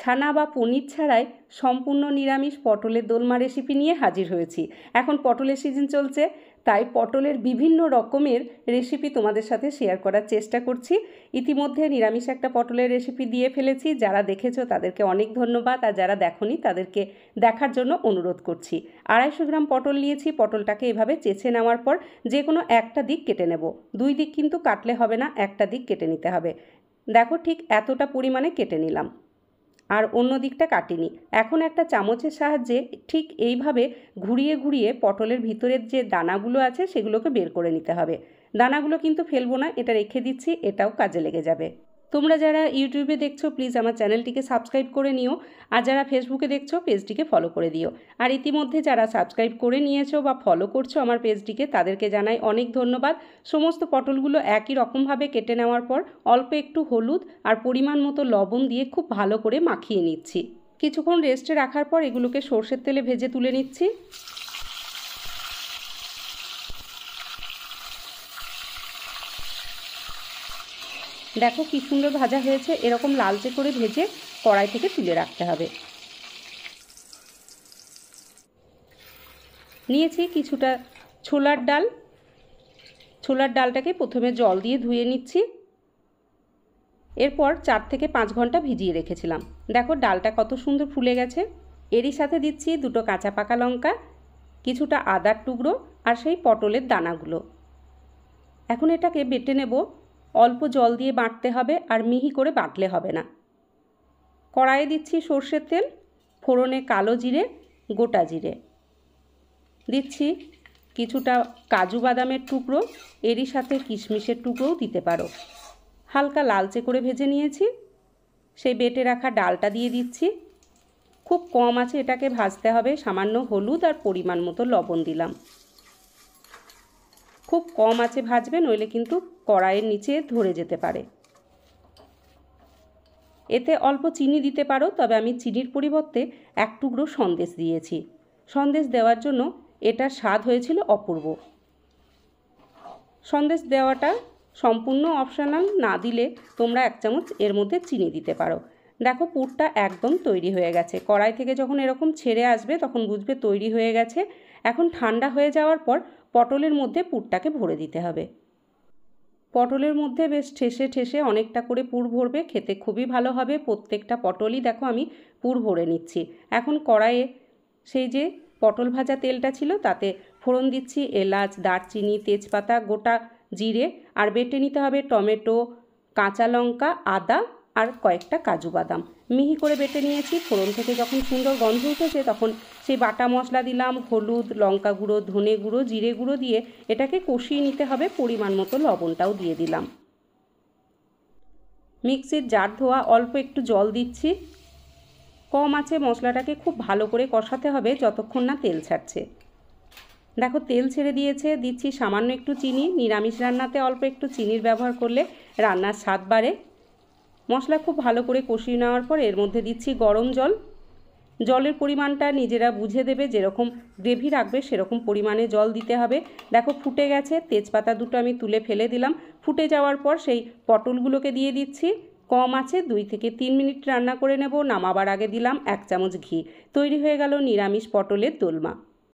ছানা বা পনির ছাড়াই সম্পূর্ণ নিরামিষ পটলের দোলমা রেসিপি নিয়ে হাজির হয়েছি। এখন পটলের সিজন চলছে, তাই পটলের বিভিন্ন রকমের রেসিপি তোমাদের সাথে শেয়ার করার চেষ্টা করছি। ইতিমধ্যে নিরামিষ একটা পটলের রেসিপি দিয়ে ফেলেছি, যারা দেখেছো তাদেরকে অনেক ধন্যবাদ, আর যারা দেখোনি তাদেরকে দেখার জন্য অনুরোধ করছি। 250 গ্রাম পটল নিয়েছি। পটলটাকে এভাবে চেঁচে নেওয়ার পর যে কোনো একটা দিক কেটে নেব। দুই দিক কিন্তু কাটলে হবে না, একটা দিক কেটে নিতে হবে। দেখো ঠিক এতটা পরিমাণে কেটে নিলাম, আর অন্য দিকটা কাটিনি। এখন একটা চামচের সাহায্যে ঠিক এইভাবে ঘুরিয়ে ঘুরিয়ে পটলের ভিতরের যে দানাগুলো আছে সেগুলোকে বের করে নিতে হবে। দানাগুলো কিন্তু ফেলবো না, এটা রেখে দিচ্ছি, এটাও কাজে লেগে যাবে। তোমরা যারা ইউটিউবে দেখছো প্লিজ আমার চ্যানেলটিকে সাবস্ক্রাইব করে নিও, আর যারা ফেসবুকে দেখছো পেজটিকে ফলো করে দিও। আর ইতিমধ্যে যারা সাবস্ক্রাইব করে নিয়েছো বা ফলো করছো আমার পেজটিকে, তাদেরকে জানাই অনেক ধন্যবাদ। সমস্ত পটলগুলো একই রকমভাবে কেটে নেওয়ার পর অল্প একটু হলুদ আর পরিমাণ মতো লবণ দিয়ে খুব ভালো করে মাখিয়ে নিচ্ছি। কিছুক্ষণ রেস্টে রাখার পর এগুলোকে সর্ষের তেলে ভেজে তুলে নিচ্ছি। দেখো কি সুন্দর ভাজা হয়েছে, এরকম লালচে করে ভেজে কড়াই থেকে তুলে রাখতে হবে। নিয়েছি কিছুটা ছোলার ডাল। ছোলার ডালটাকে প্রথমে জল দিয়ে ধুয়ে নিচ্ছি, এরপর 4 থেকে 5 ঘন্টা ভিজিয়ে রেখেছিলাম। দেখো ডালটা কত সুন্দর ফুলে গেছে। এরই সাথে দিচ্ছি 2টো কাঁচা পাকা লঙ্কা, কিছুটা আদার টুকরো আর সেই পটলের দানাগুলো। এখন এটাকে বেটে নেব। অল্প জল দিয়ে বাটতে হবে, আর মিহি করে বাটলে হবে না। কড়াইয়ে দিচ্ছি সর্ষের তেল, ফোড়নে কালো জিরে, গোটা জিরে দিচ্ছি, কিছুটা কাজু বাদামের টুকরো, এরই সাথে কিশমিশের টুকরোও দিতে পারো। হালকা লালচে করে ভেজে নিয়েছি। সেই বেটে রাখা ডালটা দিয়ে দিচ্ছি। খুব কম আছে এটাকে ভাজতে হবে। সামান্য হলুদ আর পরিমাণ মতো লবণ দিলাম। খুব কম আছে ভাজবে, নইলে কিন্তু কড়াইয়ের নিচে ধরে যেতে পারে। এতে অল্প চিনি দিতে পারো, তবে আমি চিনির পরিবর্তে 1 টুকরো সন্দেশ দিয়েছি। সন্দেশ দেওয়ার জন্য এটার স্বাদ হয়েছিল অপূর্ব। সন্দেশ দেওয়াটা সম্পূর্ণ অপশনাল, না দিলে তোমরা 1 চামচ এর মধ্যে চিনি দিতে পারো। দেখো পুরটা একদম তৈরি হয়ে গেছে। কড়াই থেকে যখন এরকম ছেড়ে আসবে তখন বুঝবে তৈরি হয়ে গেছে। এখন ঠান্ডা হয়ে যাওয়ার পর পটলের মধ্যে পুরটাকে ভরে দিতে হবে। পটলের মধ্যে বেশ ঠেসে ঠেসে অনেকটা করে পুর ভরবে, খেতে খুবই ভালো হবে। প্রত্যেকটা পটলই দেখো আমি পুর ভরে নিচ্ছি। এখন কড়াইয়ে সেই যে পটল ভাজা তেলটা ছিল তাতে ফোড়ন দিচ্ছি এলাচ, দারচিনি, তেজপাতা, গোটা জিরে, আর বেটে নিতে হবে টমেটো, কাঁচা লঙ্কা, আদা আর কয়েকটা কাজু বাদাম। মিহি করে বেটে নিয়েছি। ফোড়ন থেকে যখন সুন্দর গন্ধ উঠেছে তখন সেই বাটা মশলা দিলাম, হলুদ, লঙ্কা গুঁড়ো, ধনে গুঁড়ো, জিরে গুঁড়ো দিয়ে এটাকে কষিয়ে নিতে হবে। পরিমাণ মতো লবণটাও দিয়ে দিলাম। মিক্সির জার ধোয়া অল্প একটু জল দিচ্ছি। কম আছে মশলাটাকে খুব ভালো করে কষাতে হবে যতক্ষণ না তেল ছাড়ছে। দেখো তেল ছেড়ে দিয়েছে। দিচ্ছি সামান্য একটু চিনি। নিরামিষ রান্নাতে অল্প একটু চিনির ব্যবহার করলে রান্নার স্বাদ বাড়ে। মশলা খুব ভালো করে কষিয়ে নেওয়ার পর এর মধ্যে দিচ্ছি গরম জল। জলের পরিমাণটা নিজেরা বুঝে দেবে, যেরকম গ্রেভি রাখবে সেরকম পরিমাণে জল দিতে হবে। দেখো ফুটে গেছে। তেজপাতা দুটো আমি তুলে ফেলে দিলাম। ফুটে যাওয়ার পর সেই পটলগুলোকে দিয়ে দিচ্ছি। কম আছে 2 থেকে 3 মিনিট রান্না করে নেব। নামাবার আগে দিলাম 1 চামচ ঘি। তৈরি হয়ে গেল নিরামিষ পটলের দোলমা।